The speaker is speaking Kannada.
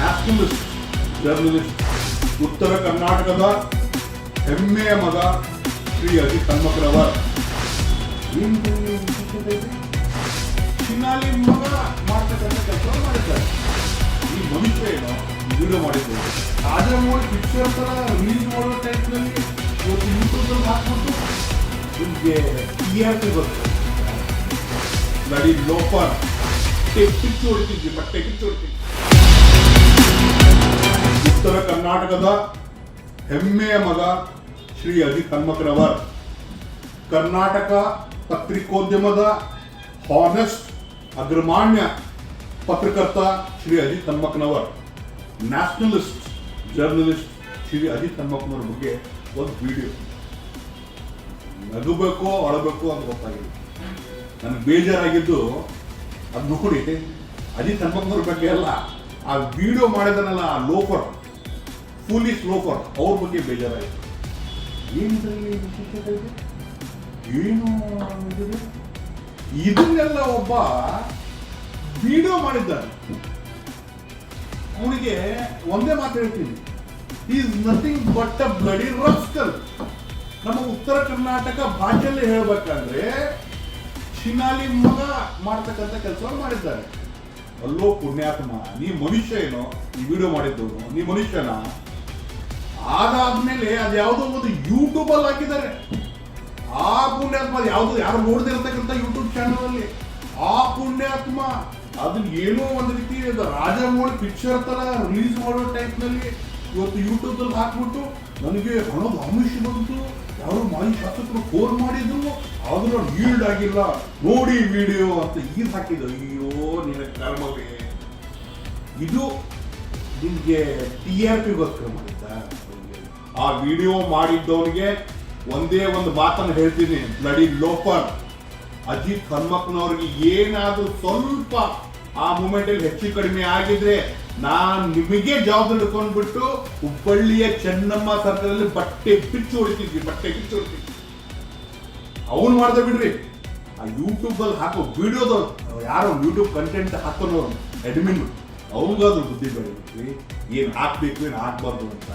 ನ್ಯಾಷನಲಿಸ್ಟ್ ಜರ್ನಲಿಸ್ಟ್, ಉತ್ತರ ಕರ್ನಾಟಕದ ಹೆಮ್ಮೆಯ ಮಗ ಶ್ರೀ ಅಜಿತ್ ಹನುಮಕ್ಕನವರ್. ಚಿನ್ನಾಲಿ ಮಗ ಮಾಡ್ತಕ್ಕಂಥ ಕೆಲಸ ಮಾಡಿದ್ದಾರೆ. ಈ ಮನುಷ್ಯ ಏನೋ ವಿಡಿಯೋ ಮಾಡಿದ್ರು, ರಾಜಮೌಳಿ ಪಿಕ್ಚರ್ ತರ ರಿಲೀಸ್ ಮಾಡೋ ಟೈಪ್ನಲ್ಲಿ ಇವತ್ತು ಯೂಟ್ಯೂಬಲ್ಲಿ ಹಾಕ್ಬಿಟ್ಟು ನಿಮಗೆ TRP ಬರ್ತದೆ. ನಡಿ ಲೋಫರ್ ಕಿಚ್ಚು ಹೊಡಿತಿದ್ವಿ, ಬಟ್ಟೆ ಕಿಚ್ಚು ಹೊಡಿತಿದ್ವಿ. ಉತ್ತರ ಕರ್ನಾಟಕದ ಹೆಮ್ಮೆಯ ಮಗ ಶ್ರೀ ಅಜಿತ್ ಹನುಮಕ್ಕನವರ್, ಕರ್ನಾಟಕ ಪತ್ರಿಕೋದ್ಯಮದ ಹಾನೆಸ್ಟ್ ಅಗ್ರಮಾನ್ಯ ಪತ್ರಕರ್ತ ಶ್ರೀ ಅಜಿತ್ ಹನುಮಕ್ಕನವರ್, ನ್ಯಾಷನಲಿಸ್ಟ್ ಜರ್ನಲಿಸ್ಟ್ ಶ್ರೀ ಅಜಿತ್ ಹನುಮಕ್ಕನವರ ಬಗ್ಗೆ ಒಂದು ವಿಡಿಯೋ. ನಗಬೇಕು ಅಳಬೇಕು ಅಂತ ಗೊತ್ತಾಗಿಲ್ಲ. ನನಗೆ ಬೇಜಾರಾಗಿದ್ದು ಅದು ನೋಡಿ, ಅಜಿತ್ ಹನುಮಕ್ಕನವ್ರ ಬಗ್ಗೆ ಅಲ್ಲ, ಆ ವಿಡಿಯೋ ಮಾಡಿದನಲ್ಲ ಆ ಲೋಫರ್, ಫೂಲಿಶ್ ಲೋಫರ್, ಅವ್ರ ಬಗ್ಗೆ ಬೇಜಾರಾಯಿತು. ಏನು ಇದನ್ನೆಲ್ಲ ಒಬ್ಬ ವಿಡಿಯೋ ಮಾಡಿದ್ದಾನೆ. ಅವನಿಗೆ ಒಂದೇ ಮಾತು ಹೇಳ್ತೀನಿ, is nothing but a bloody rascal. ನಮ್ಮ ಉತ್ತರ ಕರ್ನಾಟಕ ಭಾಷೆಯಲ್ಲಿ ಹೇಳ್ಬೇಕಂದ್ರೆ ಚಿನ್ನಾಲಿ ಮಗ ಮಾಡ್ತಕ್ಕಂಥ ಕೆಲಸ ಮಾಡಿದ್ದಾರೆ. ಅಲ್ಲೋ ಪುಣ್ಯಾತ್ಮ, ನೀ ಮನುಷ್ಯ ಏನೋ ಈ ವಿಡಿಯೋ ಮಾಡಿದ್ದವನು, ನೀ ಮನುಷ್ಯನ? ಅದಾದ್ಮೇಲೆ ಅದ್ಯಾವುದೋ ಒಂದು ಯೂಟ್ಯೂಬ್ ಅಲ್ಲಿ ಹಾಕಿದ್ದಾರೆ. ಆ ಪುಣ್ಯಾತ್ಮ ಯಾವ್ದು ಯಾರು ನೋಡದೇ ಇರ್ತಕ್ಕಂಥ ಯೂಟ್ಯೂಬ್ ಚಾನಲ್ ಅಲ್ಲಿ ಆ ಪುಣ್ಯಾತ್ಮ ಅದನ್ನ ಏನೋ ಒಂದು ರೀತಿ ರಾಜಮೌಳಿ ಪಿಕ್ಚರ್ ತರ ರಿಲೀಸ್ ಮಾಡೋ ಟೈಪ್ ನಲ್ಲಿ ಇವತ್ತು ಯೂಟ್ಯೂಬ್ ಅಲ್ಲಿ ಹಾಕ್ಬಿಟ್ಟು ನನಗೆ ಹಣದ ಆಮಿಷ ಬಂತು, ಯಾರು ಮಾಜಿ ಶಾಸಕರು ಫೋನ್ ಮಾಡಿದ್ರು, ಆದ್ರೂ ಈಲ್ಡ್ ಆಗಿಲ್ಲ, ನೋಡಿ ವಿಡಿಯೋ ಅಂತ ಈಗ ಹಾಕಿದ್ರು. ಅಯ್ಯೋ ನಿನ್ನ ಕರ್ಮವೇ, ಇದು ನಿಮ್ಗೆ TRPಗೋಸ್ಕರ ಮಾಡಿದ್ದ. ಆ ವಿಡಿಯೋ ಮಾಡಿದ್ದವನಿಗೆ ಒಂದೇ ಒಂದು ಮಾತನ್ನು ಹೇಳ್ತೀನಿ, ಬ್ಲಡಿ ಲೋಫರ್. ಅಜಿತ್ ಹನುಮಕ್ಕನವ್ರಿಗೆ ಏನಾದ್ರೂ ಸ್ವಲ್ಪ ಆ ಮೂಮೆಂಟ್ ಅಲ್ಲಿ ಹೆಚ್ಚು ಕಡಿಮೆ ಆಗಿದ್ರೆ ನಾನ್ ನಿಮಗೆ ಜವಾಬ್ದಾರಿ ಹಿಡ್ಕೊಂಡ್ಬಿಟ್ಟು ಹುಬ್ಬಳ್ಳಿಯ ಚೆನ್ನಮ್ಮ ಸರ್ಕಲ್ ಅಲ್ಲಿ ಬಟ್ಟೆ ಕಿಚ್ಚು ಹೊಡಿತಿದ್ವಿ. ಅವನು ಮಾಡ್ದೆ ಬಿಡ್ರಿ. ಆ ಯೂಟ್ಯೂಬ್ ಅಲ್ಲಿ ಹಾಕೋ ವಿಡಿಯೋದವ್ರು ಯಾರೋ ಯೂಟ್ಯೂಬ್ ಕಂಟೆಂಟ್ ಹಾಕೋನವ್ರು ಅಡ್ಮಿನ್, ಅವನಿಗಾದ್ರೂ ಬುದ್ಧಿ ಬೆಳಿಬೇಕು, ಏನ್ ಹಾಕ್ಬೇಕು ಏನ್ ಹಾಕ್ಬಾರ್ದು ಅಂತ.